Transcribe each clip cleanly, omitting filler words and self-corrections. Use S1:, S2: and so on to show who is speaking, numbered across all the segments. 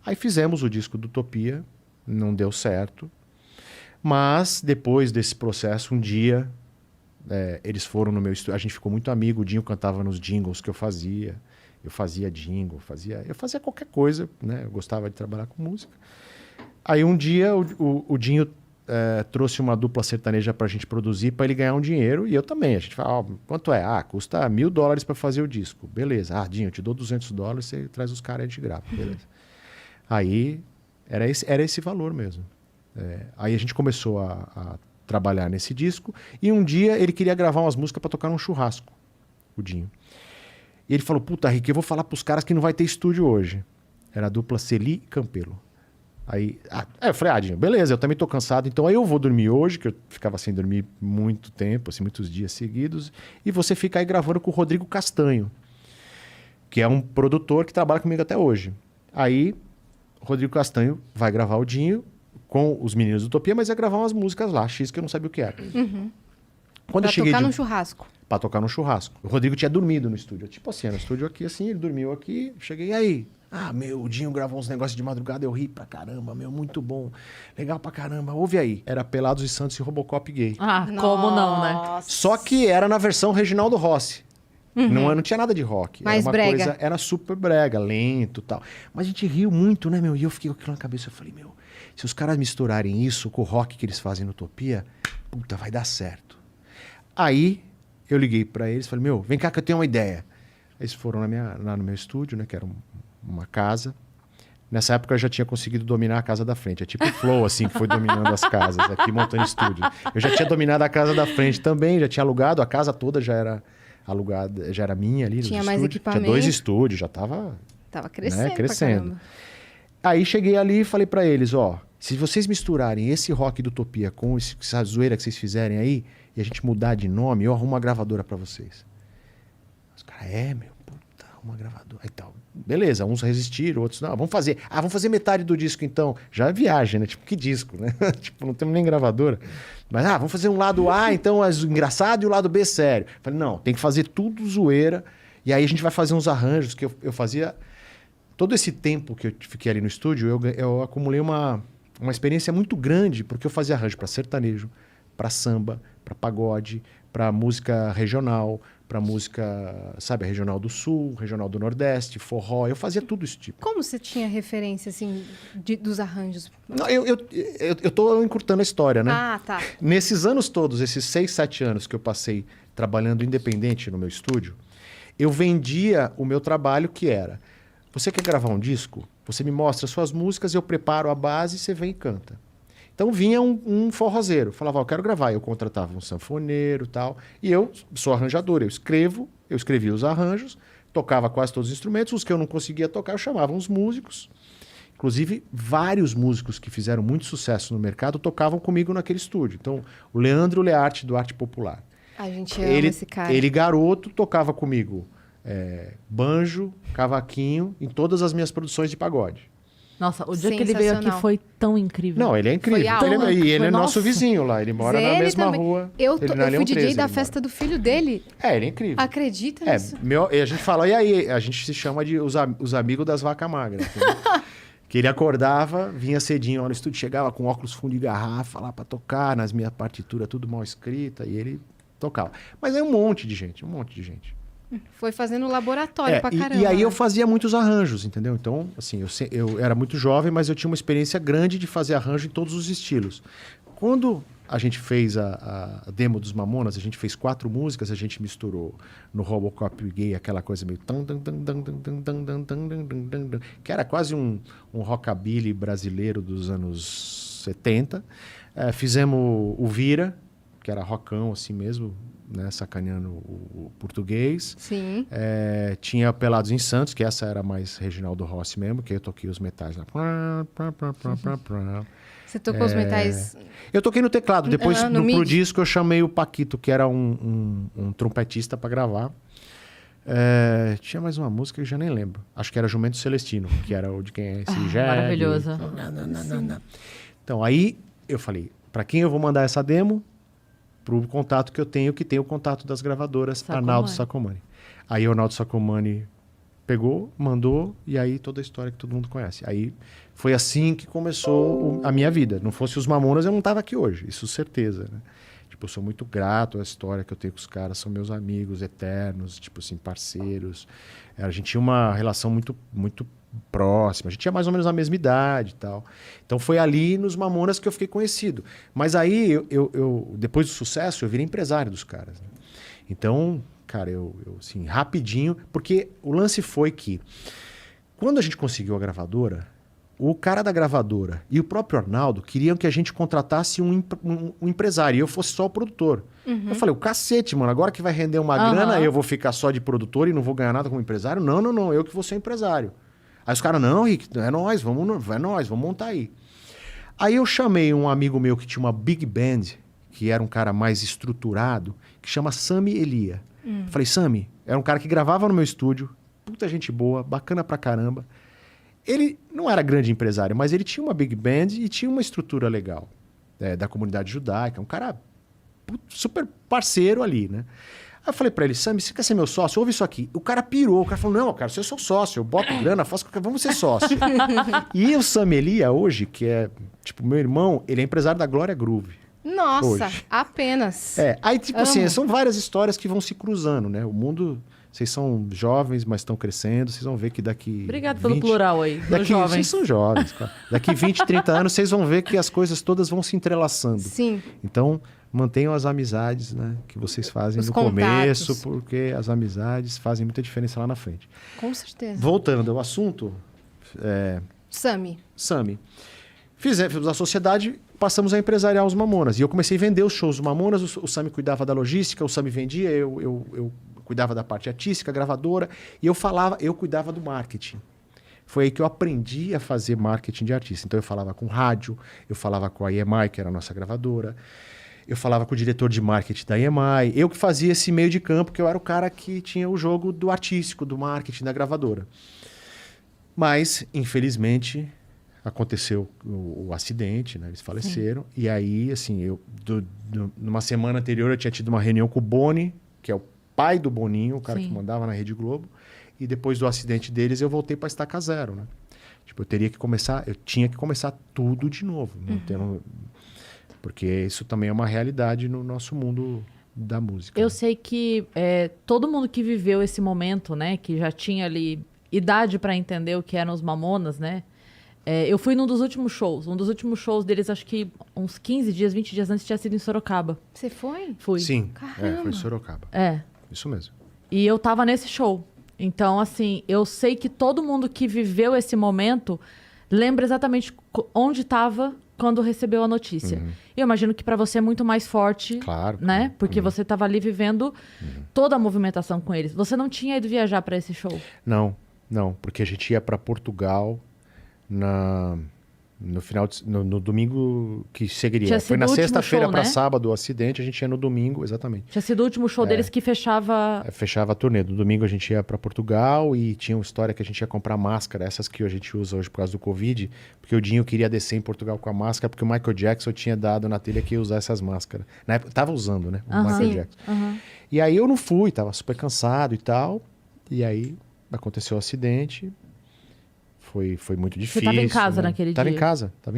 S1: Aí fizemos o disco do Utopia, não deu certo. Mas depois desse processo, um dia, eles foram no meu estúdio. A gente ficou muito amigo, o Dinho cantava nos jingles que eu fazia. Eu fazia jingle, eu fazia qualquer coisa, né? Eu gostava de trabalhar com música. Aí um dia o Dinho trouxe uma dupla sertaneja pra gente produzir, pra ele ganhar um dinheiro, e eu também. A gente fala, quanto é? Custa $1.000 pra fazer o disco. Beleza. Dinho, eu te dou $200, você traz os caras e a gente grava. Beleza. Aí era esse valor mesmo. Aí a gente começou a trabalhar nesse disco, e um dia ele queria gravar umas músicas pra tocar num churrasco, o Dinho. E ele falou, puta, Rick, eu vou falar pros caras que não vai ter estúdio hoje. Era a dupla Celi e Campelo. Aí eu falei, Dinho, beleza, eu também tô cansado, então aí eu vou dormir hoje, que eu ficava sem dormir muito tempo, assim, muitos dias seguidos, e você fica aí gravando com o Rodrigo Castanho, que é um produtor que trabalha comigo até hoje. Aí, o Rodrigo Castanho vai gravar o Dinho com os meninos do Utopia, mas ia gravar umas músicas lá, X, que eu não sabia o que era.
S2: Uhum.
S1: Quando
S2: pra tocar num churrasco.
S1: Pra tocar no churrasco. O Rodrigo tinha dormido no estúdio. Tipo assim, no estúdio aqui, assim, ele dormiu aqui. Cheguei, e aí? O Dinho gravou uns negócios de madrugada, eu ri pra caramba, muito bom. Legal pra caramba, ouve aí. Era Pelados e Santos e Robocop gay.
S3: Como não, né?
S1: Só que era na versão Reginaldo Rossi. Não tinha nada de rock.
S2: Mais brega.
S1: Era super brega, lento e tal. Mas a gente riu muito, né, meu? E eu fiquei com aquilo na cabeça, eu falei, se os caras misturarem isso com o rock que eles fazem no Utopia, puta, vai dar certo. Aí eu liguei pra eles, falei, vem cá que eu tenho uma ideia. Eles foram lá no meu estúdio, né, que era uma casa. Nessa época eu já tinha conseguido dominar a casa da frente. É tipo o Flow, assim, que foi dominando as casas aqui, montando estúdio. Eu já tinha dominado a casa da frente também, já tinha alugado, a casa toda já era alugada, já era minha ali.
S2: Tinha mais equipamento.
S1: Tinha 2 estúdios, já tava
S2: crescendo,
S1: né, crescendo. Aí cheguei ali e falei pra eles, se vocês misturarem esse rock do Utopia com essa zoeira que vocês fizerem aí, e a gente mudar de nome, eu arrumo uma gravadora pra vocês. Os caras, puta, uma gravadora. Aí tal. Beleza, uns resistiram, outros não. Vamos fazer metade do disco então. Já é viagem, né? Tipo, que disco, né? Tipo, não temos nem gravadora. Mas, vamos fazer um lado A, então, engraçado, e o lado B, sério. Falei, não, tem que fazer tudo zoeira. E aí a gente vai fazer uns arranjos que eu fazia. Todo esse tempo que eu fiquei ali no estúdio, eu acumulei uma experiência muito grande, porque eu fazia arranjo para sertanejo, para samba, para pagode, para música regional, para música, sabe, regional do Sul, regional do Nordeste, forró. Eu fazia tudo esse tipo.
S2: Como você tinha referência, assim, dos arranjos?
S1: Não, eu tô encurtando a história, né?
S2: Tá.
S1: Nesses anos todos, esses 6, 7 anos que eu passei trabalhando independente no meu estúdio, eu vendia o meu trabalho, que era: você quer gravar um disco? Você me mostra suas músicas, eu preparo a base, você vem e canta. Então vinha um forrozeiro, falava, eu quero gravar. Eu contratava um sanfoneiro e tal. E eu sou arranjador, eu escrevia os arranjos, tocava quase todos os instrumentos. Os que eu não conseguia tocar, eu chamava uns músicos. Inclusive, vários músicos que fizeram muito sucesso no mercado tocavam comigo naquele estúdio. Então, o Leandro Learte, do Arte Popular.
S2: A gente ama esse cara.
S1: Ele, garoto, tocava comigo banjo, cavaquinho, em todas as minhas produções de pagode.
S3: Nossa, o dia que ele veio aqui foi tão incrível.
S1: Não, ele é incrível. Ele é nosso vizinho lá, ele mora na mesma rua.
S2: Eu fui DJ da festa do filho dele.
S1: Ele é incrível.
S2: Acredita nisso?
S1: E a gente fala, e aí? A gente se chama de os amigos das vacas magras. Que ele acordava, vinha cedinho lá no estúdio, chegava com óculos fundo de garrafa lá pra tocar, nas minhas partituras tudo mal escrita, e ele tocava. Mas aí um monte de gente.
S2: Foi fazendo laboratório pra caramba.
S1: E aí eu fazia muitos arranjos, entendeu? Então, assim, eu era muito jovem, mas eu tinha uma experiência grande de fazer arranjo em todos os estilos. Quando a gente fez a demo dos Mamonas, a gente fez 4 músicas, a gente misturou no Robocop gay aquela coisa meio... que era quase um rockabilly brasileiro dos anos 70. Fizemos o Vira, que era rockão assim mesmo, né, sacaneando o português.
S2: Sim.
S1: Tinha Pelados em Santos, que essa era mais Reginaldo Rossi mesmo, que eu toquei os metais lá.
S2: Você tocou os metais?
S1: Eu toquei no teclado. Depois, pro disco, eu chamei o Paquito, que era um trompetista, para gravar. Tinha mais uma música que eu já nem lembro. Acho que era Jumento Celestino, que era o de quem é esse jegue.
S3: Maravilhosa.
S1: Então, aí eu falei, para quem eu vou mandar essa demo? Pro contato que eu tenho, que tem o contato das gravadoras, Arnaldo Sacomani. Aí o Arnaldo Sacomani pegou, mandou, e aí toda a história que todo mundo conhece. Aí foi assim que começou a minha vida. Não fosse os Mamonas, eu não tava aqui hoje, isso certeza, né? Tipo, eu sou muito grato à história que eu tenho com os caras, são meus amigos eternos, tipo assim, parceiros. A gente tinha uma relação muito, muito próxima, a gente tinha mais ou menos a mesma idade e tal. Então foi ali nos Mamonas que eu fiquei conhecido. Mas aí, depois do sucesso, eu virei empresário dos caras, né? Então, cara, eu assim, rapidinho, porque o lance foi que quando a gente conseguiu a gravadora, o cara da gravadora e o próprio Arnaldo queriam que a gente contratasse um empresário e eu fosse só o produtor. Eu falei, o cacete, mano, agora que vai render uma grana, eu vou ficar só de produtor e não vou ganhar nada como empresário? Não, eu que vou ser empresário. Aí os caras, não, Rick, é nós, vamos montar aí. Aí eu chamei um amigo meu que tinha uma big band, que era um cara mais estruturado, que chama Sami Elia. Falei, Sami, era um cara que gravava no meu estúdio, puta gente boa, bacana pra caramba. Ele não era grande empresário, mas ele tinha uma big band e tinha uma estrutura legal, da comunidade judaica, um cara super parceiro ali, né? Aí eu falei pra ele, Sami, você quer ser meu sócio? Ouve isso aqui. O cara pirou, o cara falou, não, cara, você é seu sócio, eu boto grana, faço qualquer... Vamos ser sócio. E o Sami Elia hoje, que é, tipo, meu irmão, ele é empresário da Glória Groove.
S2: Nossa,
S1: hoje.
S2: Apenas.
S1: Aí, tipo assim, são várias histórias que vão se cruzando, né? O mundo... Vocês são jovens, mas estão crescendo. Vocês vão ver que daqui...
S3: Obrigado pelo plural aí, dos jovens.
S1: Vocês são jovens. Claro. Daqui 20, 30 anos, vocês vão ver que as coisas todas vão se entrelaçando.
S2: Sim.
S1: Então, mantenham as amizades, né, que vocês fazem
S2: Os
S1: no
S2: contatos.
S1: começo, porque as amizades fazem muita diferença lá na frente.
S2: Com certeza.
S1: Voltando ao assunto,
S2: Sami.
S1: fizemos a sociedade, passamos a empresariar os Mamonas. E eu comecei a vender os shows dos Mamonas, o Sami cuidava da logística, o Sami vendia, eu cuidava da parte artística, gravadora, e eu cuidava do marketing. Foi aí que eu aprendi a fazer marketing de artista. Então eu falava com rádio, eu falava com a EMI, que era a nossa gravadora, eu falava com o diretor de marketing da EMI, eu que fazia esse meio de campo, que eu era o cara que tinha o jogo do artístico, do marketing, da gravadora. Mas, infelizmente, aconteceu o acidente, né? Eles faleceram. Sim. E aí, assim, numa semana anterior eu tinha tido uma reunião com o Boni, que é o pai do Boninho, o cara Sim. que mandava na Rede Globo. E depois do acidente deles, eu voltei para estaca zero, né? Tipo, eu tinha que começar tudo de novo. Porque isso também é uma realidade no nosso mundo da música.
S3: Eu sei que todo mundo que viveu esse momento, né? Que já tinha ali idade para entender o que eram os Mamonas, né? Eu fui num dos últimos shows. Um dos últimos shows deles, acho que uns 15 dias, 20 dias antes, tinha sido em Sorocaba.
S2: Você foi?
S3: Fui.
S1: Sim,
S2: Caramba.
S1: foi em Sorocaba. Isso mesmo.
S3: E eu tava nesse show. Então, assim, eu sei que todo mundo que viveu esse momento lembra exatamente onde estava quando recebeu a notícia. E eu imagino que para você é muito mais forte,
S1: claro,
S3: né? Porque você estava ali vivendo toda a movimentação com eles. Você não tinha ido viajar para esse show?
S1: Não, porque a gente ia para Portugal no domingo que seguiria. Foi na sexta-feira para sábado o acidente, a gente ia no domingo, exatamente.
S3: Tinha sido o último show deles que fechava...
S1: Fechava a turnê. No domingo a gente ia para Portugal e tinha uma história que a gente ia comprar máscara, essas que a gente usa hoje por causa do Covid, porque o Dinho queria descer em Portugal com a máscara, porque o Michael Jackson tinha dado na telha que ia usar essas máscaras. Na época, tava usando, né? O Michael Jackson. E aí eu não fui, tava super cansado e tal. E aí aconteceu o acidente... Foi muito difícil.
S3: Você estava em casa naquele dia?
S1: Tava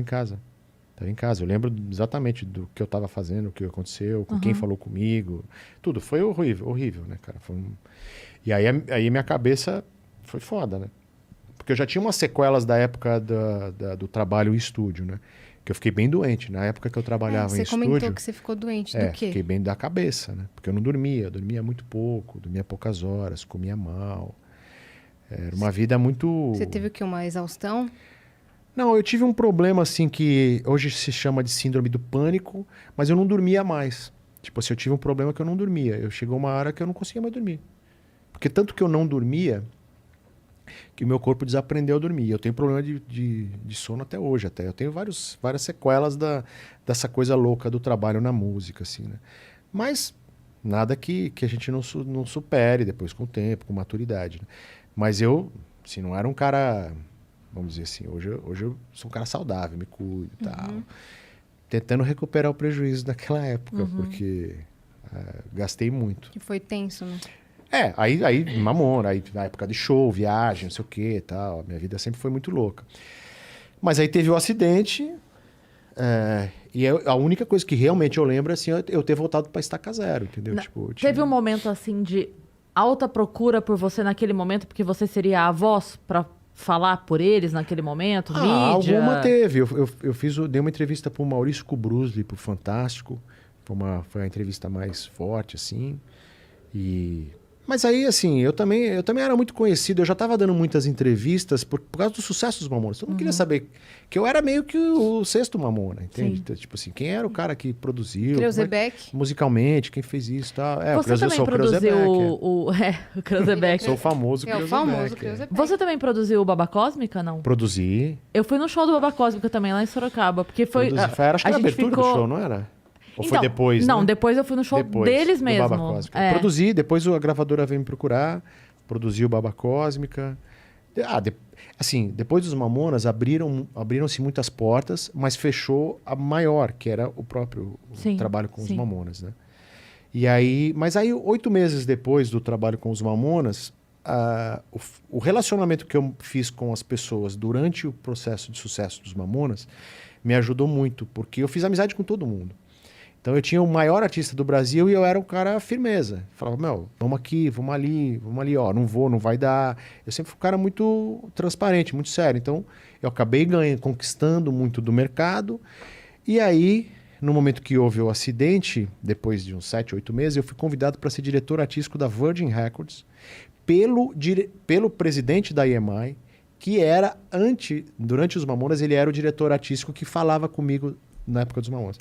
S1: em casa. Eu lembro exatamente do que eu estava fazendo, o que aconteceu, com quem falou comigo. Tudo. Foi horrível, né, cara? E aí minha cabeça foi foda, né? Porque eu já tinha umas sequelas da época do trabalho em estúdio, né? Que eu fiquei bem doente. Na época que eu trabalhava em estúdio...
S2: Você comentou que você ficou doente do quê?
S1: Fiquei bem da cabeça, né? Porque eu não dormia. Eu dormia muito pouco, dormia poucas horas, comia mal... Era uma vida muito...
S2: Você teve o quê? Uma exaustão?
S1: Não, eu tive um problema assim que hoje se chama de síndrome do pânico, mas eu não dormia mais. Tipo assim, eu tive um problema que eu não dormia. Chegou uma hora que eu não conseguia mais dormir. Porque tanto que eu não dormia, que o meu corpo desaprendeu a dormir. Eu tenho problema de sono até hoje. Eu tenho várias sequelas dessa coisa louca do trabalho na música, assim, né? Mas nada que a gente não supere depois com o tempo, com maturidade, né? Mas eu, assim, não era um cara, vamos dizer assim, hoje eu sou um cara saudável, me cuido e tal. Tentando recuperar o prejuízo daquela época, porque gastei muito.
S2: Que foi tenso, né?
S1: Aí Mamona, aí na época de show, viagem, não sei o que e tal. Minha vida sempre foi muito louca. Mas aí teve o acidente, a única coisa que realmente eu lembro é assim, eu ter voltado pra Estaca Zero, entendeu? Tipo,
S3: Teve um momento assim de alta procura por você naquele momento, porque você seria a voz pra falar por eles naquele momento, mídia?
S1: Alguma teve. Dei uma entrevista pro Maurício Kubrusli, pro Fantástico. Foi a entrevista mais forte, assim. Mas aí, assim, eu também era muito conhecido. Eu já estava dando muitas entrevistas por causa do sucesso dos Mamonas. Todo mundo queria saber que eu era meio que o sexto Mamona, entende? Então, tipo assim, quem era o cara que produziu?
S2: Kreuzebeck.
S1: Musicalmente, quem fez isso e tal.
S3: Você também produziu o Kreuzebeck.
S1: Sou o famoso
S2: É o famoso Kreuzebeck.
S3: Você também produziu o Baba Cósmica, não?
S1: Produzi.
S3: Eu fui no show do Baba Cósmica também, lá em Sorocaba. Porque foi...
S1: Acho que era a abertura do show, não era? Ou foi depois,
S3: Não,
S1: né?
S3: depois eu fui no show deles mesmo.
S1: Baba Cósmica. Produzi, depois a gravadora veio me procurar, produzi o Baba Cósmica. Assim, depois dos Mamonas, abriram-se muitas portas, mas fechou a maior, que era o próprio trabalho com os Mamonas, né? Mas aí, 8 meses depois do trabalho com os Mamonas, o relacionamento que eu fiz com as pessoas durante o processo de sucesso dos Mamonas me ajudou muito, porque eu fiz amizade com todo mundo. Então eu tinha o maior artista do Brasil e eu era um cara firmeza. Falava, vamos aqui, vamos ali, ó, não vai dar. Eu sempre fui um cara muito transparente, muito sério. Então eu acabei conquistando muito do mercado. E aí, no momento que houve o acidente, depois de uns 7, 8 meses, eu fui convidado para ser diretor artístico da Virgin Records pelo presidente da EMI, que era durante os Mamonas, ele era o diretor artístico que falava comigo na época dos Mamonas.